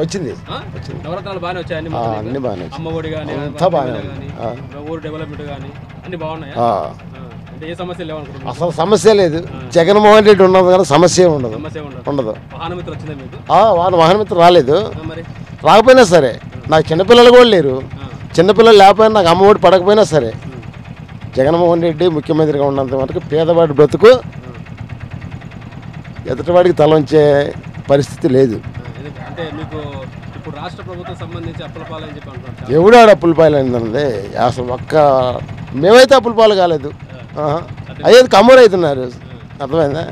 వచ్చింది. నవరత్నాలు బాగానే వచ్చాయండి. అన్ని బాగానే అమ్మ ఒడి కానీ అంతా బాగానే ఊరు డెవలప్మెంట్ కానీ అన్ని బాగున్నాయి. అంటే ఏ సమస్య లేవనుకుంటున్నారు? అసలు సమస్య లేదు. జగన్మోహన్ రెడ్డి ఉన్నది కానీ సమస్య ఉండదు. వాహనమిత్ర వచ్చిందా మీకు? వాళ్ళు వాహనమిత్ర రాలేదు. మరి రాకపోయినా సరే నాకు చిన్నపిల్లలు కూడా లేరు. చిన్నపిల్లలు లేకపోయినా నాకు అమ్మ ఒడి పడకపోయినా సరే జగన్మోహన్ రెడ్డి ముఖ్యమంత్రిగా ఉన్నంత వరకు పేదవాడి బ్రతుకు ఎదుటివాడికి తలంచే పరిస్థితి లేదు. అంటే మీకు ఇప్పుడు రాష్ట్ర ప్రభుత్వం సంబంధించి అప్పుల పాలు అని చెప్పి అంటున్నారు. ఎవడాడు అప్పుల పాలు అయిందండి? అసలు మేమైతే అప్పుల పాలు కాలేదు. అయ్యేది కమ్మూరు అవుతున్నారు. అర్థమైందా?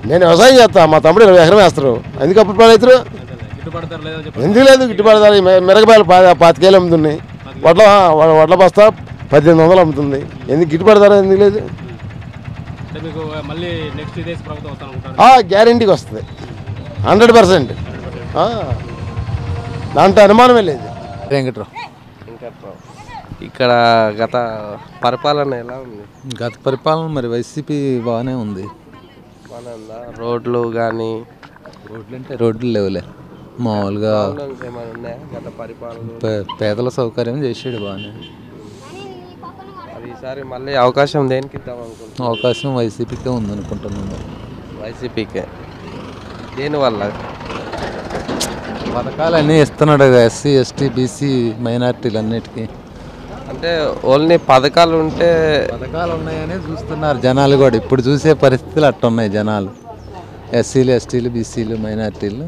నేను వ్యవసాయం చేస్తా. మా తమ్ముడు 20 ఎకరం వేస్తారు. ఎందుకు అప్పుల పాలు అవుతారు? ఎందుకు లేదు గిట్టుబాటు ధర? మిరగపాయలు 5 కేలు అమ్ముతున్నాయి. వడ్ల బస్తా 1800 అమ్ముతుంది. ఎందుకు గిట్టుబాటు ధర ఎందుకు లేదు? గ్యారెంటీకి వస్తుంది 100%. దాంట్లో అనుమానమే లేదు. వెంకట్రావు. ఇక్కడ గత పరిపాలన ఎలా ఉంది? గత పరిపాలన మరి వైసీపీ బాగానే ఉంది. బాగానే ఉందా? రోడ్లు కానీ? రోడ్లు అంటే రోడ్లు లేవులే, మామూలుగా గత పరిపాలన పేదల సౌకర్యం చేసాడు బాగానే. అది ఈసారి మళ్ళీ అవకాశం దేనికి ఇద్దాం అనుకుంటున్నాం? అవకాశం వైసీపీకే ఉందనుకుంటున్నాను. వైసీపీకే. దేనివల్ల? పథకాలు అన్నీ ఇస్తున్నాడు ఎస్సీ ఎస్టీ బీసీ మైనార్టీలు అన్నిటికీ. అంటే ఓన్లీ పథకాలు ఉంటే పథకాలు ఉన్నాయనే చూస్తున్నారు జనాలు కూడా. ఇప్పుడు చూసే పరిస్థితులు అట్టున్నాయి. జనాలు ఎస్సీలు ఎస్టీలు బీసీలు మైనార్టీలు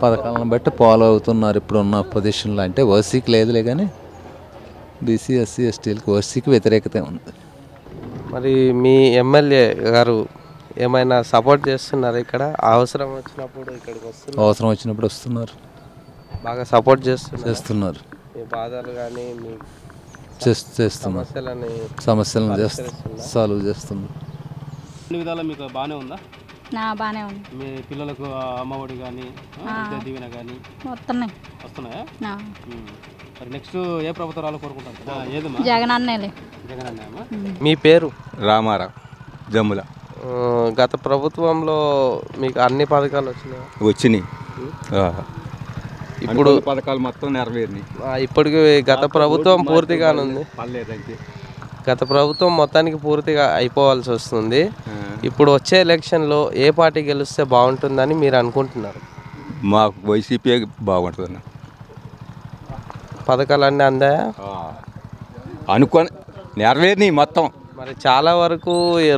పథకాలను బట్టి ఫాలో అవుతున్నారు ఇప్పుడున్న పొజిషన్లో. అంటే ఓసీకి లేదులే కానీ బీసీ ఎస్సీ ఎస్టీలకు ఓసీకి వ్యతిరేకత ఉంది. మరి మీ ఎమ్మెల్యే గారు ఏమైనా సపోర్ట్ చేస్తున్నారు? ఇక్కడ అవసరం వచ్చినప్పుడు ఇక్కడికి వస్తున్నారు? అవసరం వచ్చినప్పుడు వస్తున్నారు, బాగా సపోర్ట్ చేస్తున్నారు. మీ బాధలు కానీ మీ చేస్తున్నారు, సమస్యలను సాల్వ్ చేస్తున్నారు. అన్ని విధాలా మీకు బాగానే ఉందా? బాగానే ఉంది. మీ పిల్లలకు అమ్మఒడి కానీ దీవెన కానీ వస్తున్నాయా? మరి నెక్స్ట్ ఏ ప్రభుత్వం రావాలో కోరుకుంటారు? జగన్ అన్నే. మీ పేరు? రామారావు, జమ్ముల. గత ప్రభుత్వంలో మీకు అన్ని పథకాలు వచ్చినాయి. ఇప్పుడు పథకాలు మొత్తం నెరవేరినాయి. ఇప్పటికి గత ప్రభుత్వం పూర్తిగానుంది. గత ప్రభుత్వం మొత్తానికి పూర్తిగా అయిపోవాల్సి వస్తుంది. ఇప్పుడు వచ్చే ఎలక్షన్లో ఏ పార్టీ గెలిస్తే బాగుంటుందని మీరు అనుకుంటున్నారు? మాకు వైసీపీ బాగుంటుంది. పథకాలన్నీ అందాయా? అనుకొని నెరవేరినాయి మొత్తం. మరి చాలా వరకు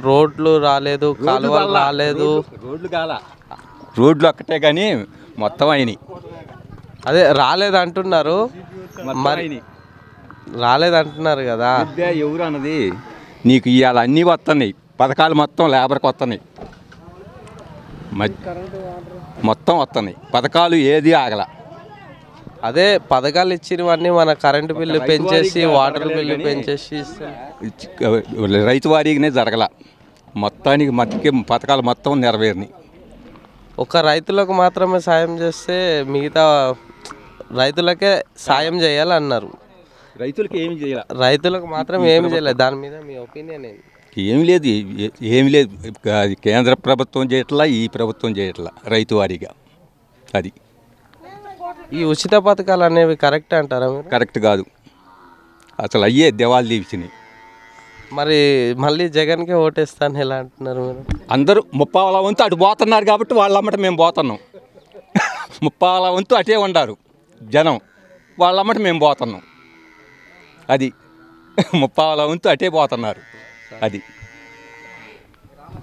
రోడ్లు రాలేదు, కాలువలు రాలేదు. రోడ్లు ఒక్కటే కానీ మొత్తం అయినాయి. అదే రాలేదంటున్నారు. మరి రాలేదంటున్నారు కదా. ఎవరు అన్నది నీకు ఇవాళ అన్నీ వస్తున్నాయి. పథకాలు మొత్తం లేబర్కి వస్తున్నాయి, మొత్తం వస్తున్నాయి పథకాలు. ఏది ఆగల. అదే పథకాలు ఇచ్చినవన్నీ మన కరెంటు బిల్లు పెంచేసి, వాటర్ బిల్లు పెంచేసి రైతు వారీగానే జరగల. మొత్తానికి మట్టికి పథకాలు మొత్తం నెరవేరినాయి. ఒక రైతులకు మాత్రమే సాయం చేస్తే మిగతా రైతులకే సాయం చేయాలన్నారు. రైతులకు ఏమి చేయాలి? రైతులకు మాత్రం ఏమి చేయలేదు. దాని మీద మీ ఒపీనియన్ ఏంటి? ఏమి లేదు, ఏమి లేదు. కేంద్ర ప్రభుత్వం చేయట్లా, ఈ ప్రభుత్వం చేయట్లా రైతు వారీగా. అది ఈ ఉచిత పథకాలు అనేవి కరెక్ట్ అంటారా మీరు? కరెక్ట్ కాదు అసలు. అయ్యే దేవాలు తీసినాయి. మరి మళ్ళీ జగన్కే ఓటేస్తాను ఎలా అంటున్నారు మీరు? అందరూ 30% వంతు అటు పోతున్నారు కాబట్టి వాళ్ళమ్మట మేము పోతున్నాం. 30% వంతు అటే ఉండారు జనం, వాళ్ళమ్మట మేము పోతున్నాం. అది 30% వంతు అటే పోతున్నారు. అది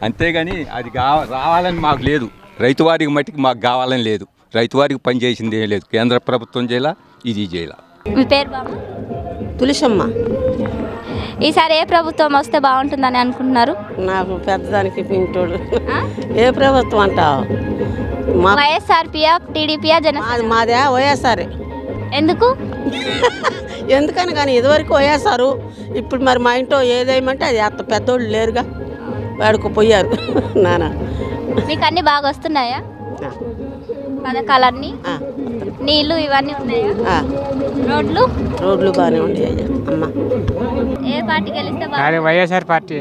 అంతేగాని అది రావాలని మాకు లేదు. రైతు వారికి మట్టికి మాకు కావాలని లేదు. రైతు వారికి పని చేసింది ఏం లేదు. కేంద్ర ప్రభుత్వం చేయాల, ఇది చేయాల. మీ పేరు బాబు? తులసమ్మ. ఈసారి ఏ ప్రభుత్వం వస్తే బాగుంటుందని అనుకుంటున్నారు? నాకు పెద్దదానికి పింటోడు. ఏ ప్రభుత్వం అంటావు? వైఎస్ఆర్పీయా, టీడీపీయా, జనసేన? మాదే వైఎస్ఆర్. ఎందుకు? ఎందుకని కానీ ఇదివరకు వైఎస్ఆర్. ఇప్పుడు మరి మా ఇంట్లో ఏదేమంటే అది అంత పెద్దోళ్ళు లేరుగా, వాడుకు పోయారు. నానా మీకు అన్నీ బాగా వస్తున్నాయా? పథకాలన్నీ, నీళ్ళు ఇవన్నీ ఉన్నాయా? రోడ్లు బాగానే ఉండేవి. అమ్మ ఏ పార్టీ గెలిస్తే? వైఎస్ఆర్ పార్టీ.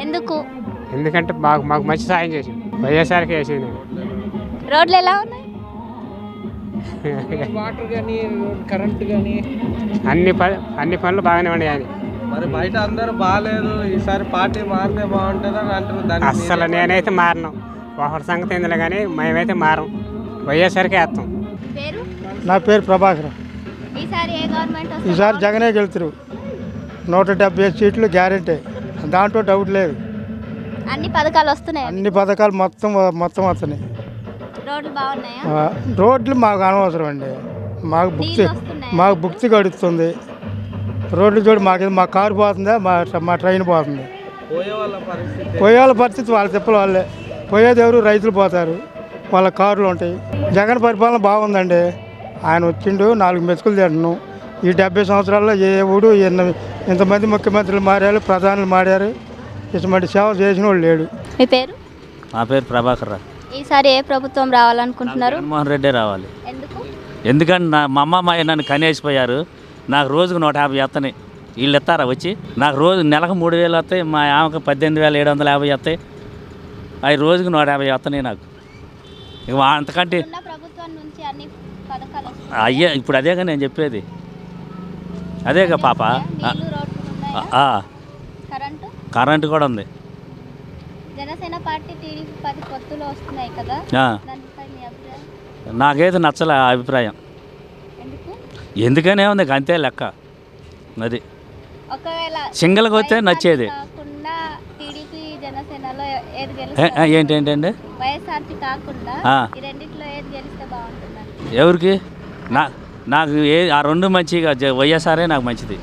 ఎందుకు? ఎందుకంటే మాకు మంచి సాయం చేసింది. వైఎస్ఆర్కి వేసింది. రోడ్లు ఎలా ఉన్నాయి? వాటర్ కానీ కరెంట్ కానీ అన్ని పనులు బాగానే ఉన్నాయి. మరి బయట అందరూ బాగాలేదు, ఈసారి పార్టీ మారితే బాగుంటుంది అని అంటారు. అస్సలు నేనైతే మారను. ఒకటి సంగతి ఏందిలే కానీ మేమైతే మారం, వైఎస్ఆర్కే వేస్తాం. పేరు? నా పేరు ప్రభాకర్. ఈసారి ఏ గవర్నమెంట్ వస్తే ఈసారి జగనే గెలుతురు. 170 సీట్లు గ్యారెంటీ, దాంట్లో డౌట్ లేదు. అన్ని పథకాలు వస్తున్నాయి. అన్ని పథకాలు మొత్తం వస్తున్నాయి. రోడ్లు బాగున్నాయా? రోడ్లు మాకు అనవసరం అండి. మాకు భుక్తి గడుస్తుంది. రోడ్లు చూడు, మా కారు పోతుందా, మా ట్రైన్ పోతుంది. పోయే వాళ్ళ పరిస్థితి వాళ్ళ తిప్పలు వాళ్ళే. పోయేది ఎవరు? రైతులు పోతారు, వాళ్ళ కార్లు ఉంటాయి. జగన్ పరిపాలన బాగుందండి. ఆయన వచ్చిండు, 4 మెతుకులు తింటున్నాం. ఈ 70 సంవత్సరాల్లో ఏ ఊడు ఇంతమంది ముఖ్యమంత్రులు మారారు, ప్రధానులు మారారు, ఇటువంటి సేవ చేసిన వాళ్ళు లేడు. మీ పేరు? నా పేరు ప్రభాకర్. ఈసారి ఏ ప్రభుత్వం రావాలనుకుంటున్నారు? జగన్మోహన్ రెడ్డి రావాలి. ఎందుకు? ఎందుకంటే మా అమ్మ నన్ను కనేసిపోయారు. నాకు రోజుకు 150 వస్తాయి. వీళ్ళు ఇస్తారా వచ్చి? నాకు రోజు నెలకు 3000 వస్తాయి. మా ఆమెకు 18,750 వస్తాయి. అవి రోజుకు 150 వస్తున్నాయి నాకు. ఇక అంతకంటే ప్రభుత్వం నుంచి అన్ని పథకాలు అయ్యే ఇప్పుడు అదేగా నేను చెప్పేది. అదేగా పాప. కరెంటు కూడా ఉంది. జనసేన పార్టీ టీడీపీ 10 పొత్తులు వస్తున్నాయి కదా, నాకేది నచ్చలే ఆ అభిప్రాయం. ఎందుకనే ఉంది అంతే లెక్క. అది సింగిల్గా వస్తే నచ్చేది. ఏంటండి వైఎస్ఆర్పీ కాకుండా ఈ రెండిట్లో ఏది గెలిస్తే బాగుంటుంది? ఎవరికి? నాకు ఆ రెండు మంచిగా వైఎస్ఆర్ఏ నాకు మంచిది.